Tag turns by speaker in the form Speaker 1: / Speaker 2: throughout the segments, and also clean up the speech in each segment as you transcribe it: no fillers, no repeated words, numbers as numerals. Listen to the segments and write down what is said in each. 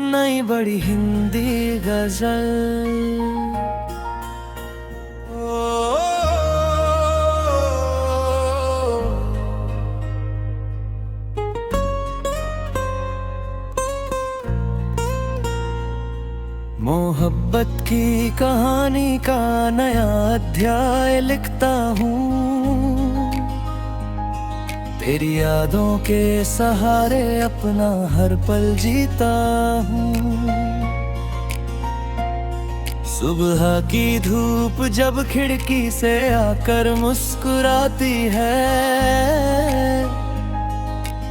Speaker 1: नई बड़ी हिंदी गजल। मोहब्बत की कहानी का नया अध्याय लिखता हूँ, तेरी यादों के सहारे अपना हर पल जीता हूँ। सुबह की धूप जब खिड़की से आकर मुस्कुराती है,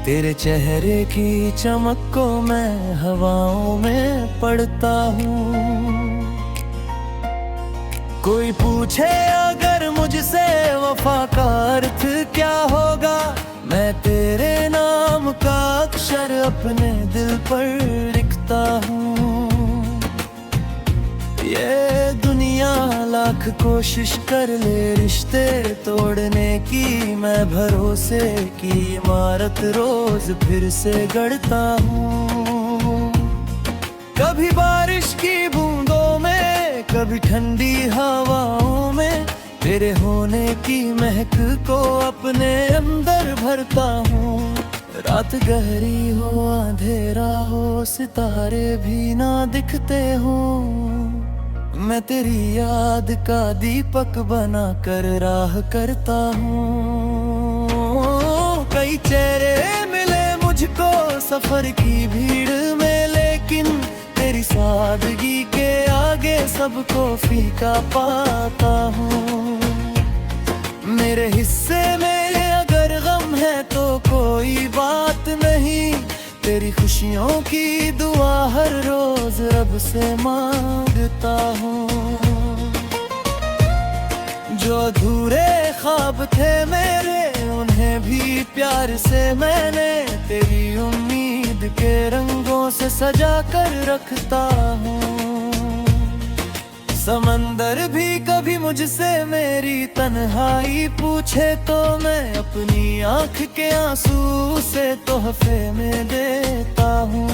Speaker 1: तेरे चेहरे की चमक को मैं हवाओं में पढ़ता हूँ। कोई पूछे अगर मुझसे वफा का अर्थ क्या होगा, मैं तेरे नाम का अक्षर अपने दिल पर लिखता हूँ। ये दुनिया लाख कोशिश कर ले रिश्ते तोड़ने की, मैं भरोसे की इमारत रोज फिर से गढ़ता हूँ। कभी बारिश की बूंदों में, कभी ठंडी हवाओं में, तेरे होने की महक को अपने अंदर भरता हूँ। रात गहरी हो अंधेरा हो सितारे भी ना दिखते हो, मैं तेरी याद का दीपक बना कर राह करता हूँ। कई चेहरे मिले मुझको सफर की भीड़ में, लेकिन तेरी सादगी के आगे सबको फीका पाता हूँ। मेरे हिस्से में अगर गम है तो कोई बात नहीं, तेरी खुशियों की दुआ हर रोज रब से मांगता हूँ। जो अधूरे ख्वाब थे मेरे, उन्हें भी प्यार से मैंने तेरी उम्मीद के रंगों से सजा कर रखता हूँ। समंदर भी कभी मुझसे मेरी तन्हाई पूछे तो मैं अपनी आँख के आंसू से तोहफे में देता हूँ।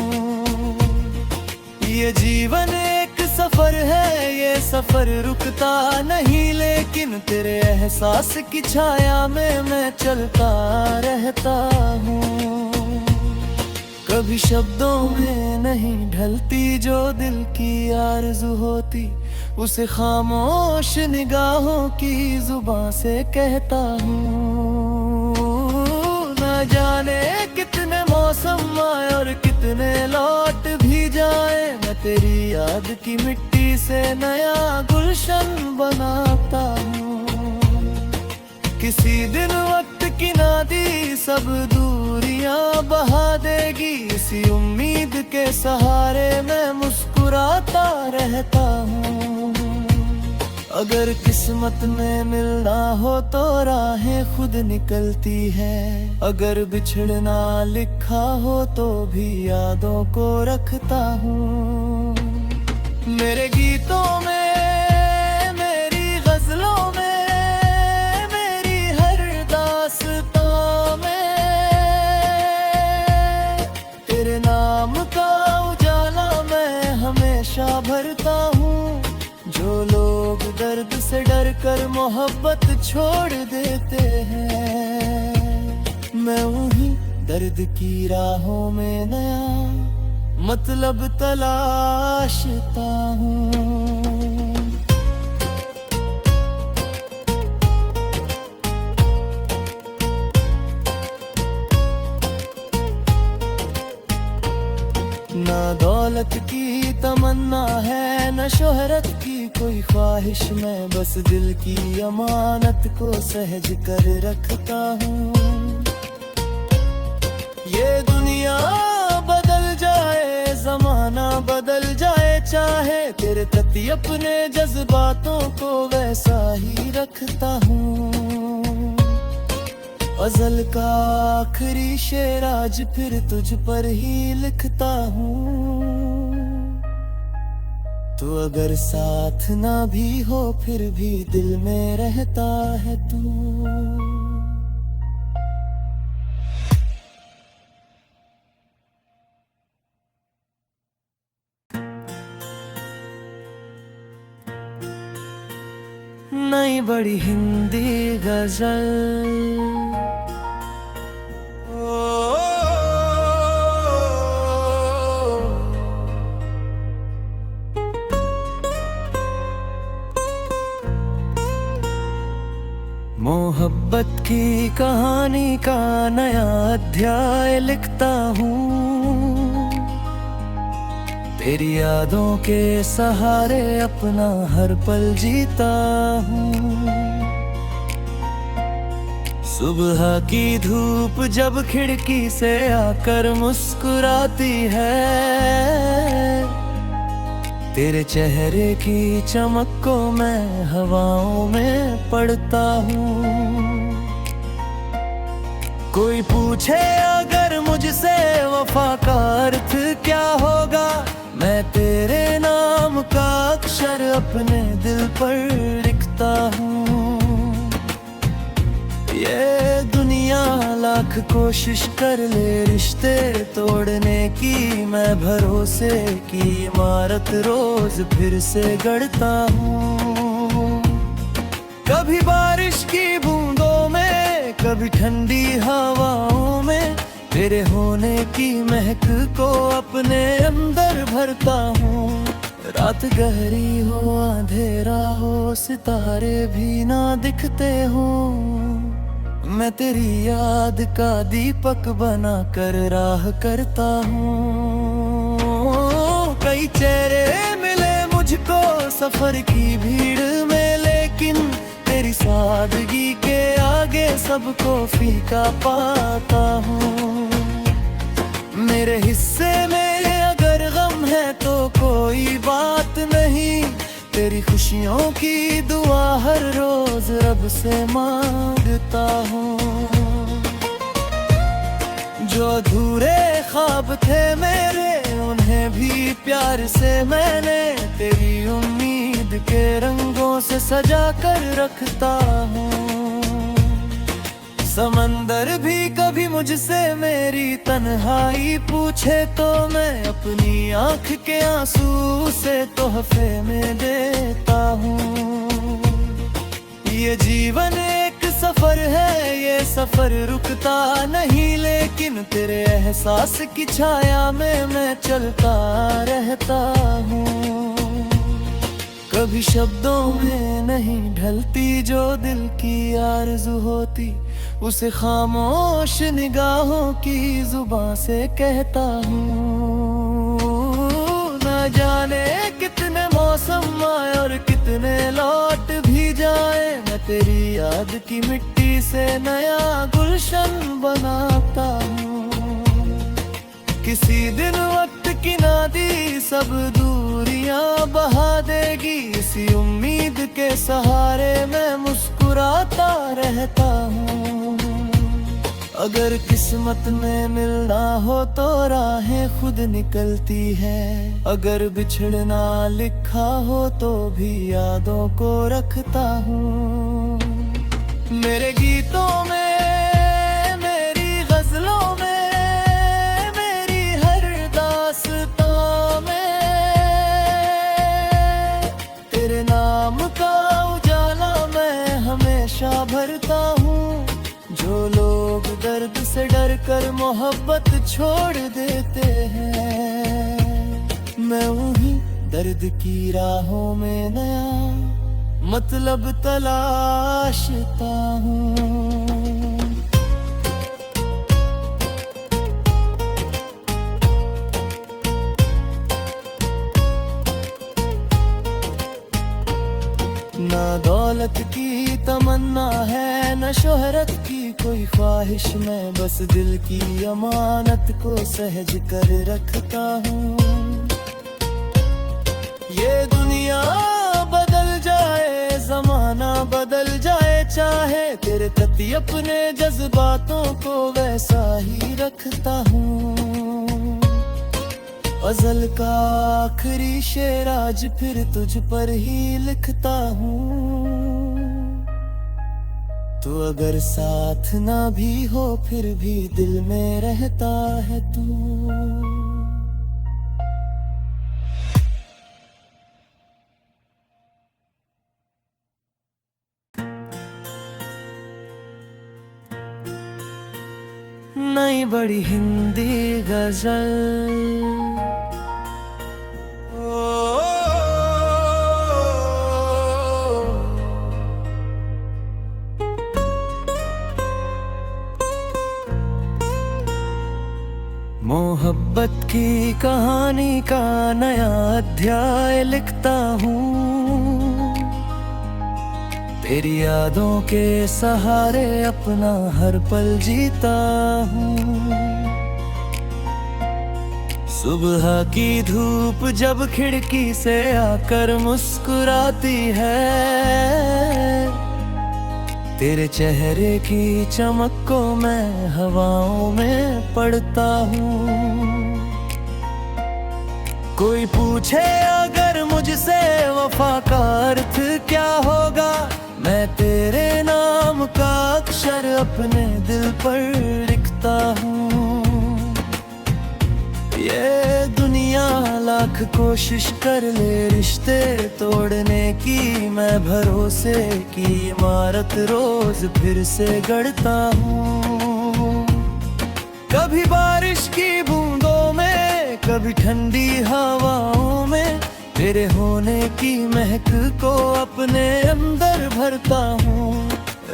Speaker 1: ये जीवन एक सफर है, ये सफर रुकता नहीं, लेकिन तेरे एहसास की छाया में मैं चलता रहता हूँ। कभी शब्दों में नहीं ढलती जो दिल की आरज़ू होती, उसे खामोश निगाहों की जुबां से कहता हूँ। न जाने कितने मौसम आए और कितने लौट भी जाए, मैं तेरी याद की मिट्टी से नया गुलशन बनाता हूँ। किसी दिन वक्त की नदी सब दूरियां बहा देगी, इसी उम्मीद के सहारे मैं मुस्कुराता रहता हूँ। अगर किस्मत में मिलना हो तो राहें खुद निकलती है, अगर बिछड़ना लिखा हो तो भी यादों को रखता हूँ। मेरे गीतों में, मेरी गजलों में, मेरी हर दास्तां में तेरे नाम का उजाला मैं हमेशा भरता हूँ। जो लोग दर्द से डर कर मोहब्बत छोड़ देते हैं, मैं उन्हीं दर्द की राहों में नया मतलब तलाशता हूँ। ना दौलत की तमन्ना है, न शोहरत की कोई ख्वाहिश, मैं बस दिल की अमानत को सहज कर रखता हूँ। ये दुनिया बदल जाए, जमाना बदल जाए, चाहे तेरे प्रति अपने जज्बातों को वैसा ही रखता हूँ। अज़ल का आखिरी शेर आज फिर तुझ पर ही लिखता हूँ। तो अगर साथ ना भी हो फिर भी दिल में रहता है तू। नई बड़ी हिंदी गजल। मोहब्बत की कहानी का नया अध्याय लिखता हूँ, तेरी यादों के सहारे अपना हर पल जीता हूँ। सुबह की धूप जब खिड़की से आकर मुस्कुराती है, तेरे चेहरे की चमक को मैं हवाओं में पढ़ता हूँ। कोई पूछे अगर मुझसे वफा का अर्थ क्या होगा, मैं तेरे नाम का अक्षर अपने दिल पर लिखता हूँ। ये दुनिया लाख कोशिश कर ले रिश्ते तोड़ने की, मैं भरोसे की इमारत रोज फिर से गढ़ता हूँ। कभी बारिश की बूंदों में, कभी ठंडी हवाओं में, तेरे होने की महक को अपने अंदर भरता हूँ। रात गहरी हो अंधेरा हो, सितारे भी ना दिखते हो, मैं तेरी याद का दीपक बना कर राह करता हूँ। कई चेहरे मिले मुझको सफर की भीड़ में, लेकिन तेरी सादगी के आगे सबको फीका पाता हूँ। मेरे हिस्से में अगर गम है तो कोई बात नहीं, तेरी खुशियों की दुआ हर रोज रब से मांगता हूँ। जो अधूरे ख्वाब थे मेरे, उन्हें भी प्यार से मैंने तेरी उम्मीद के रंगों से सजा कर रखता हूँ। समंदर भी कभी मुझसे मेरी तन्हाई पूछे तो मैं अपनी आँख के आंसू से तोहफे में देता हूँ। ये जीवन एक सफर है, ये सफर रुकता नहीं, लेकिन तेरे एहसास की छाया में मैं चलता रहता हूँ। कभी शब्दों में नहीं ढलती जो दिल की आरज़ू होती, उसे खामोश निगाहों की जुबां से कहता हूँ। न जाने कितने मौसम आए और कितने लौट भी जाए, मैं तेरी याद की मिट्टी से नया गुलशन बनाता हूँ। किसी दिन वक्त की नादी सब दूरियां बहा देगी, इसी उम्मीद के सहारे मैं मुस्कुराता रहता हूँ। अगर किस्मत में मिलना हो तो राहें खुद निकलती है, अगर बिछड़ना लिखा हो तो भी यादों को रखता हूँ। मेरे गीतों में, मेरी गजलों में, मेरी हर दास्तां में तेरे नाम का उजाला मैं हमेशा भरता हूँ। जो लोग दर्द से डर कर मोहब्बत छोड़ देते हैं, मैं उन्हीं दर्द की राहों में नया मतलब तलाशता हूँ। ना दौलत की तमन्ना है, न शोहरत की कोई ख्वाहिश, मैं बस दिल की अमानत को सहज कर रखता हूँ। ये दुनिया बदल जाए, जमाना बदल जाए, चाहे तेरे प्रति अपने जज्बातों को वैसा ही रखता हूँ। गजल का आखिरी शेर आज फिर तुझ पर ही लिखता हूँ। तो अगर साथ ना भी हो फिर भी दिल में रहता है तू। नई बड़ी हिंदी गजल। मोहब्बत की कहानी का नया अध्याय लिखता हूँ, तेरी यादों के सहारे अपना हर पल जीता हूँ। सुबह की धूप जब खिड़की से आकर मुस्कुराती है, तेरे चेहरे की चमक को मैं हवाओं में पढ़ता हूँ। कोई पूछे अगर मुझसे वफा का अर्थ क्या होगा, मैं तेरे नाम का अक्षर अपने दिल पर लिखता हूँ। ये दुनिया लाख कोशिश कर ले रिश्ते तोड़ने की, मैं भरोसे की इमारत रोज फिर से गढ़ता हूँ। कभी बारिश की बूंदों में, कभी ठंडी हवाओं में, तेरे होने की महक को अपने अंदर भरता हूँ।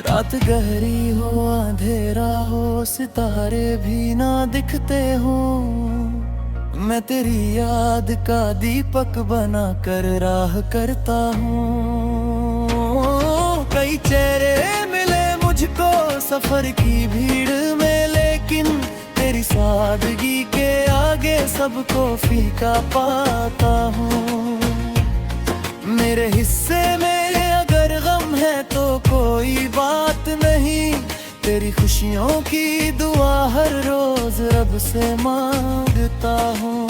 Speaker 1: रात गहरी हो अंधेरा हो सितारे भी ना दिखते हो, मैं तेरी याद का दीपक बना कर राह करता हूँ। कई चेहरे मिले मुझको सफर की भीड़ में, लेकिन तेरी सादगी के आगे सबको फीका पाता हूँ। मेरे हिस्से में अगर गम है तो कोई बात नहीं, तेरी खुशियों की दुआ हर रोज रब से मांगता हूँ।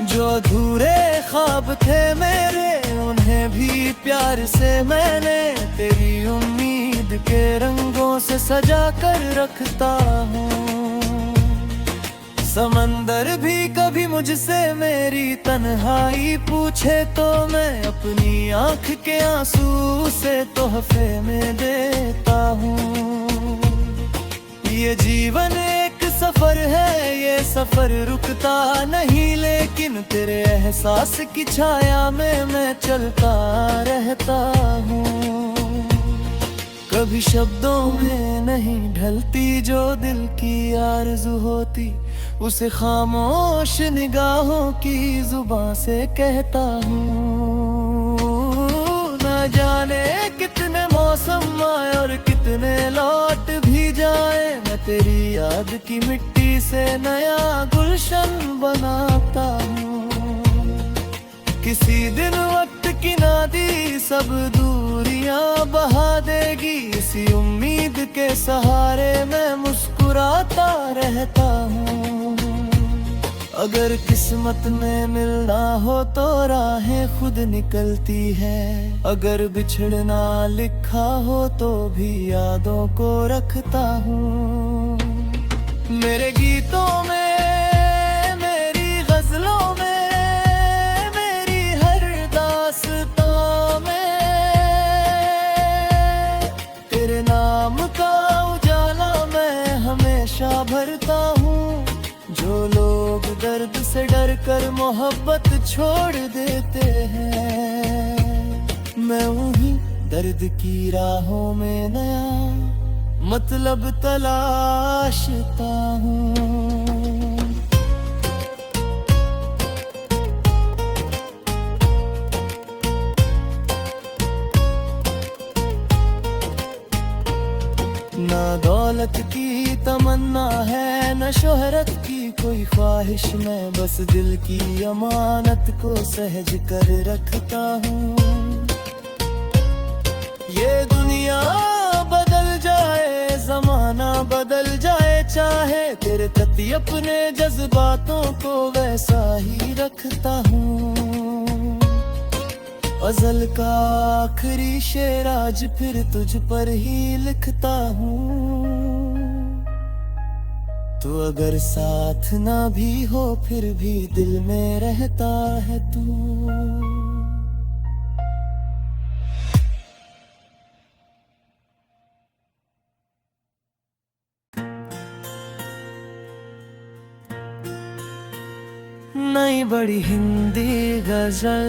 Speaker 1: जो अधूरे ख्वाब थे मेरे, उन्हें भी प्यार से मैंने तेरी उम्मीद के रंगों से सजा कर रखता हूँ। समंदर भी कभी मुझसे मेरी तन्हाई पूछे तो मैं अपनी आँख के आंसू से तोहफे में देता हूँ। ये जीवन एक सफर है, ये सफर रुकता नहीं, लेकिन तेरे एहसास की छाया में मैं चलता रहता हूँ। कभी शब्दों में नहीं ढलती जो दिल की आरज़ू होती, उसे खामोश निगाहों की जुबां से कहता हूँ। न जाने कितने मौसम आए और कितने लौट भी जाए, मैं तेरी याद की मिट्टी से नया गुलशन बनाता हूँ। किसी दिन वक्त की नदी सब दूरियां बहा देगी, इसी उम्मीद के सहारे मैं मुस्कुराता रहता हूँ। अगर किस्मत में मिलना हो तो राहें खुद निकलती है, अगर बिछड़ना लिखा हो तो भी यादों को रखता हूँ। मेरे गीतों में, मेरी गजलों में, मेरी हर दास्तां में तेरे नाम का उजाला मैं हमेशा भरता हूँ। जो लोग दर्द से डर कर मोहब्बत छोड़ देते हैं, मैं वहीं दर्द की राहों में नया मतलब तलाशता हूँ। ना दौलत की तमन्ना है, न शोहरत की कोई ख्वाहिश, मैं बस दिल की अमानत को सहज कर रखता हूँ। ये दुनिया बदल जाए, जमाना बदल जाए, चाहे तेरे प्रति अपने जज्बातों को वैसा ही रखता हूँ। गजल का आखिरी शेर आज फिर तुझ पर ही लिखता हूँ। तू अगर साथ ना भी हो फिर भी दिल में रहता है तू। नई बड़ी हिंदी गजल।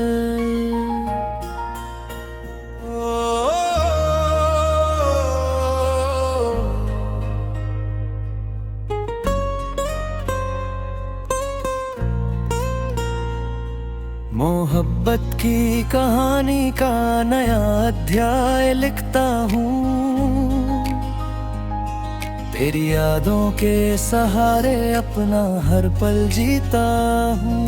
Speaker 1: मोहब्बत की कहानी का नया अध्याय लिखता हूँ, तेरी यादों के सहारे अपना हर पल जीता हूँ।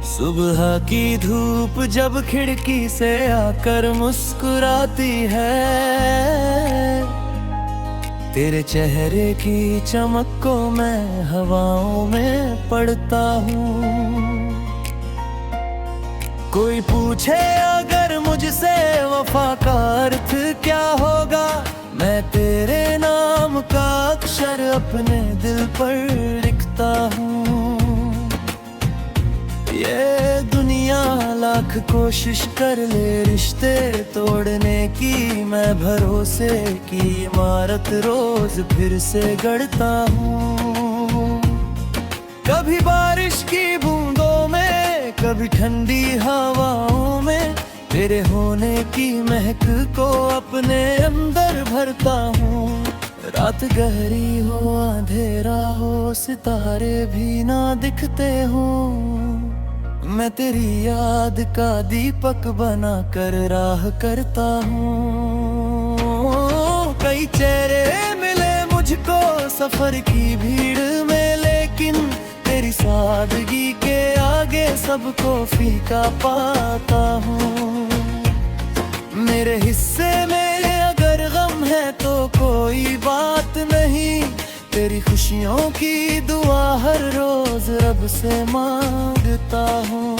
Speaker 1: सुबह की धूप जब खिड़की से आकर मुस्कुराती है, तेरे चेहरे की चमक को मैं हवाओं में पढ़ता हूँ। कोई पूछे अगर मुझसे वफा का अर्थ क्या होगा, मैं तेरे नाम का अक्षर अपने दिल पर लिखता हूँ। ये दुनिया लाख कोशिश कर ले रिश्ते तोड़ने की, मैं भरोसे की इमारत रोज फिर से गढ़ता हूँ। कभी बारिश की बूंदों में, कभी ठंडी हवाओं में, तेरे होने की महक को अपने अंदर भरता हूँ। रात गहरी हो अंधेरा हो, सितारे भी ना दिखते हो, मैं तेरी याद का दीपक बना कर राह करता हूँ। कई चेहरे मिले मुझको सफर की भीड़ में, लेकिन तेरी सादगी के आगे सबको फीका पाता हूँ। मेरे हिस्से में अगर गम है तो कोई बात नहीं, तेरी खुशियों की दुआ हर रोज रब से मांगता हूँ।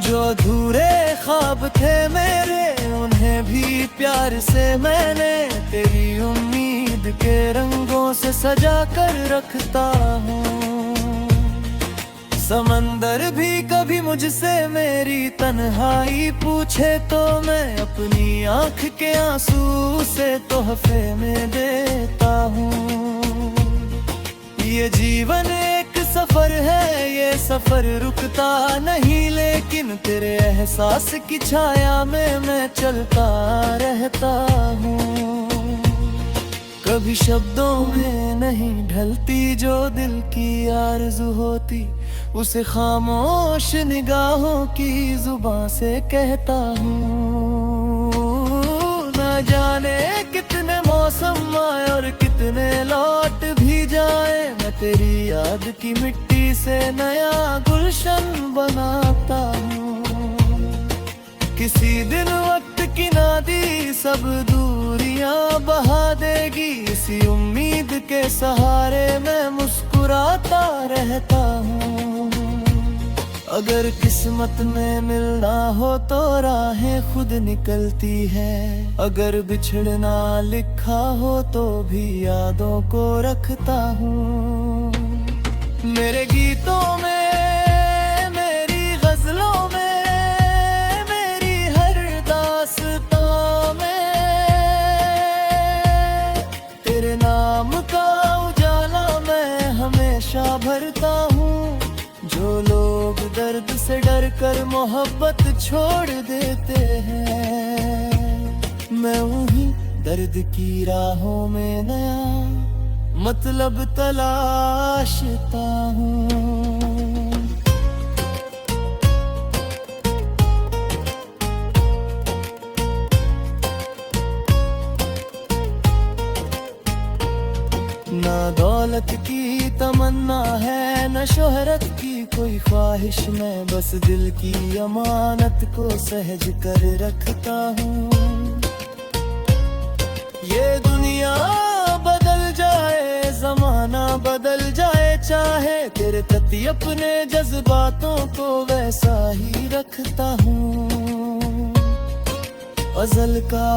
Speaker 1: जो अधूरे ख्वाब थे मेरे, उन्हें भी प्यार से मैंने तेरी उम्मीद के रंगों से सजा कर रखता हूँ। समंदर भी कभी मुझसे मेरी तन्हाई पूछे तो मैं अपनी आँख के आंसू से तोहफे में देता हूँ। ये जीवन एक सफर है, ये सफर रुकता नहीं, लेकिन तेरे एहसास की छाया में मैं चलता रहता हूँ। कभी शब्दों में नहीं ढलती जो दिल की आरज़ू होती, उसे खामोश निगाहों की जुबां से कहता हूँ। न जाने कितने मौसम आए और कितने लौट भी जाए, मैं तेरी याद की मिट्टी से नया गुलशन बनाता हूँ। किसी दिन वक्त की नादी सब दूरियां बहा देगी, इसी उम्मीद के सहारे मैं मुस्कुराता रहता हूँ। अगर किस्मत में मिलना हो तो राहें खुद निकलती है, अगर बिछड़ना लिखा हो तो भी यादों को रखता हूँ। मेरे गीतों में, मेरी गजलों में, मेरी हर दास्तां में तेरे नाम का उजाला मैं हमेशा भरता हूँ। जो लोग दर्द से डर कर मोहब्बत छोड़ देते हैं, मैं उन्हीं दर्द की राहों में नया मतलब तलाशता हूँ। ना दौलत की तमन्ना है, न शोहरत की कोई ख्वाहिश, मैं बस दिल की अमानत को सहज कर रखता हूँ। ये दुनिया बदल जाए, जमाना बदल जाए, चाहे तेरे प्रति अपने जज्बातों को वैसा ही रखता हूँ। अज़ल का